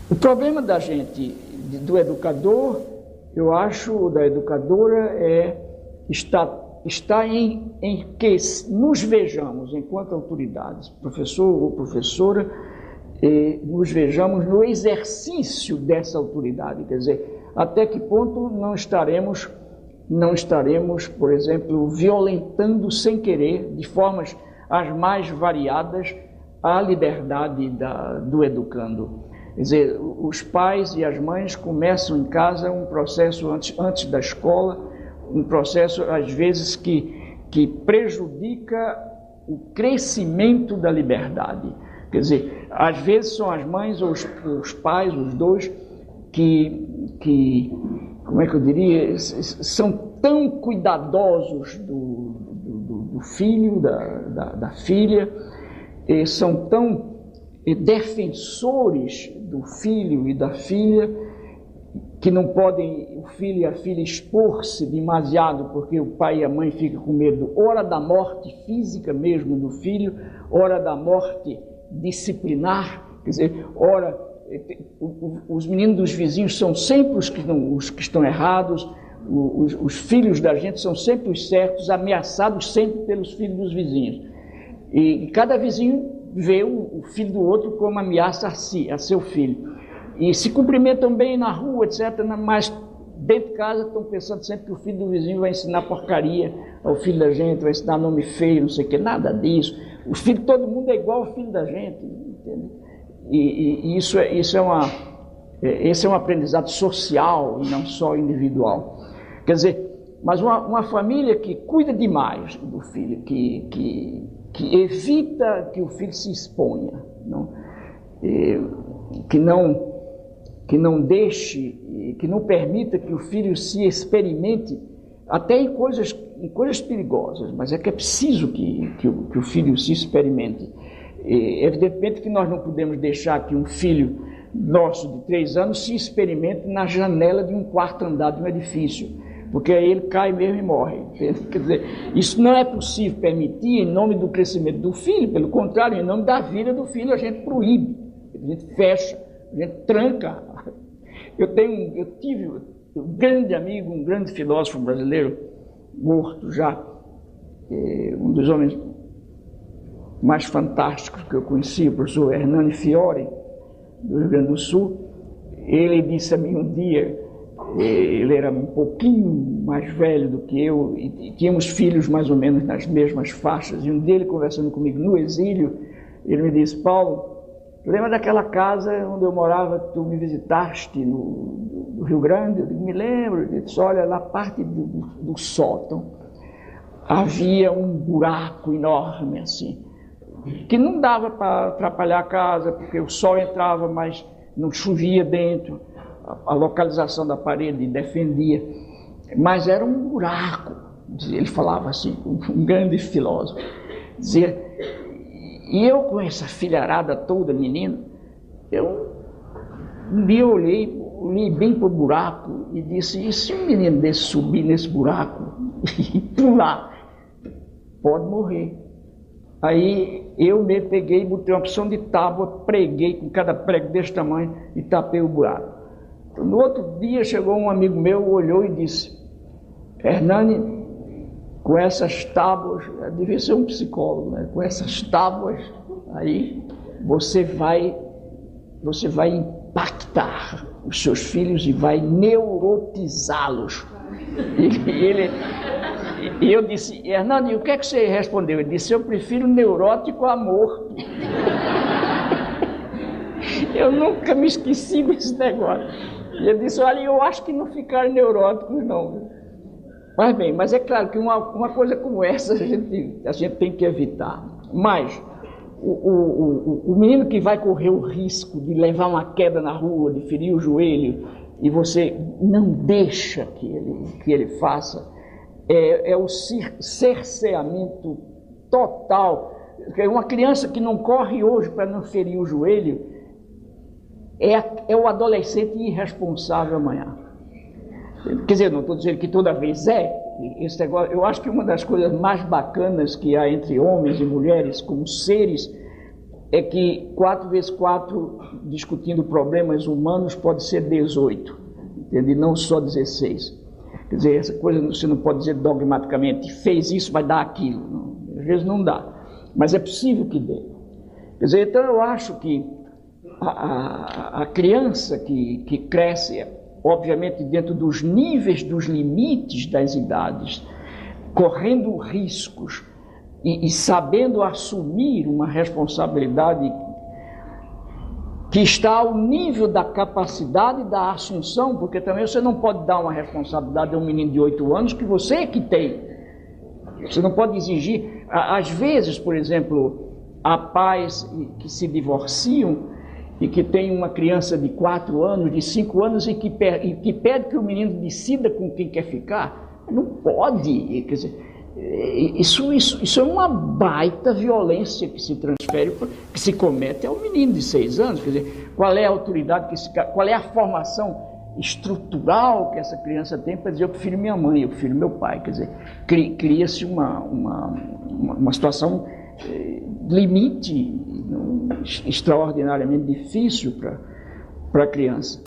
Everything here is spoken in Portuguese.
O problema da gente, do educador, eu acho, da educadora, está em que nos vejamos, enquanto autoridades, professor ou professora, nos vejamos no exercício dessa autoridade, quer dizer, até que ponto não estaremos, por exemplo, violentando sem querer, de formas as mais variadas, a liberdade do educando. Quer dizer, os pais e as mães começam em casa um processo antes da escola, um processo, às vezes, que prejudica o crescimento da liberdade. Quer dizer, às vezes são as mães ou os pais, os dois, que como é que eu diria, são tão cuidadosos do filho, da filha, são tão defensores do filho e da filha, que não podem o filho e a filha expor-se demasiado, porque o pai e a mãe ficam com medo, ora da morte física mesmo do filho, ora da morte disciplinar, quer dizer, ora, os meninos dos vizinhos são sempre os que estão errados, os filhos da gente são sempre os certos, ameaçados sempre pelos filhos dos vizinhos. E cada vizinho vê o filho do outro como ameaça a seu filho. E se cumprimentam bem na rua, etc., mas dentro de casa estão pensando sempre que o filho do vizinho vai ensinar porcaria ao filho da gente, vai ensinar nome feio, não sei o que, nada disso. O filho de todo mundo é igual ao filho da gente, entende? E esse é um aprendizado social e não só individual. Quer dizer, mas uma família que cuida demais do filho, que evita que o filho se exponha, não? Que não deixe, que não permita que o filho se experimente até em coisas perigosas, mas é que é preciso que o filho se experimente. Evidentemente que nós não podemos deixar que um filho nosso de 3 anos se experimente na janela de um quarto andar de um edifício, porque aí ele cai mesmo e morre. Entende? Quer dizer, isso não é possível permitir em nome do crescimento do filho, pelo contrário, em nome da vida do filho a gente proíbe, a gente fecha, a gente tranca. Eu tive um grande amigo, um grande filósofo brasileiro, morto já, um dos homens mais fantásticos que eu conheci, o professor Hernani Fiore, do Rio Grande do Sul. Ele disse a mim um dia, ele era um pouquinho mais velho do que eu, e tínhamos filhos mais ou menos nas mesmas faixas, e um dia ele conversando comigo no exílio, ele me disse: Paulo, lembra daquela casa onde eu morava, tu me visitaste no Rio Grande? Eu digo, me lembro. Ele disse: olha, na parte do sótão havia um buraco enorme assim, que não dava para atrapalhar a casa, porque o sol entrava, mas não chovia dentro, a localização da parede defendia, mas era um buraco. Ele falava assim, um grande filósofo, dizia. E eu, com essa filharada toda, menino, um dia eu olhei bem para o buraco e disse: e se um menino desse subir nesse buraco e pular, pode morrer. Aí eu me peguei, botei uma opção de tábua, preguei com cada prego desse tamanho e tapei o buraco. Então, no outro dia chegou um amigo meu, olhou e disse: Hernani, com essas tábuas, devia ser um psicólogo, né? Com essas tábuas aí você vai impactar os seus filhos e vai neurotizá-los. E eu disse: Hernani, o que é que você respondeu? Ele disse: eu prefiro neurótico a morto. Eu nunca me esqueci desse negócio. E ele disse: olha, eu acho que não ficaram neuróticos não. Mas bem, mas é claro que uma coisa como essa a gente tem que evitar. Mas o menino que vai correr o risco de levar uma queda na rua, de ferir o joelho, e você não deixa que ele faça, é o cerceamento total. Uma criança que não corre hoje para não ferir o joelho é o adolescente irresponsável amanhã. Quer dizer, não estou dizendo que toda vez esse negócio, eu acho que uma das coisas mais bacanas que há entre homens e mulheres como seres é que 4 vezes 4 discutindo problemas humanos pode ser 18, entende? Não só 16. Quer dizer, essa coisa você não pode dizer dogmaticamente, fez isso, vai dar aquilo. Não, às vezes não dá, mas é possível que dê. Quer dizer, então eu acho que a criança que cresce, obviamente dentro dos níveis, dos limites das idades, correndo riscos e sabendo assumir uma responsabilidade que está ao nível da capacidade da assunção, porque também você não pode dar uma responsabilidade a um menino de 8 anos que você é que tem. Você não pode exigir. Às vezes, por exemplo, há pais que se divorciam e que tem uma criança de 4 anos, de 5 anos, e que pede que o menino decida com quem quer ficar. Não pode. Quer dizer, isso é uma baita violência que se transfere, que se comete ao menino de 6 anos. Quer dizer, qual é a autoridade, qual é a formação estrutural que essa criança tem para dizer eu prefiro minha mãe, eu prefiro meu pai? Quer dizer, cria-se uma situação limite extraordinariamente difícil para a criança.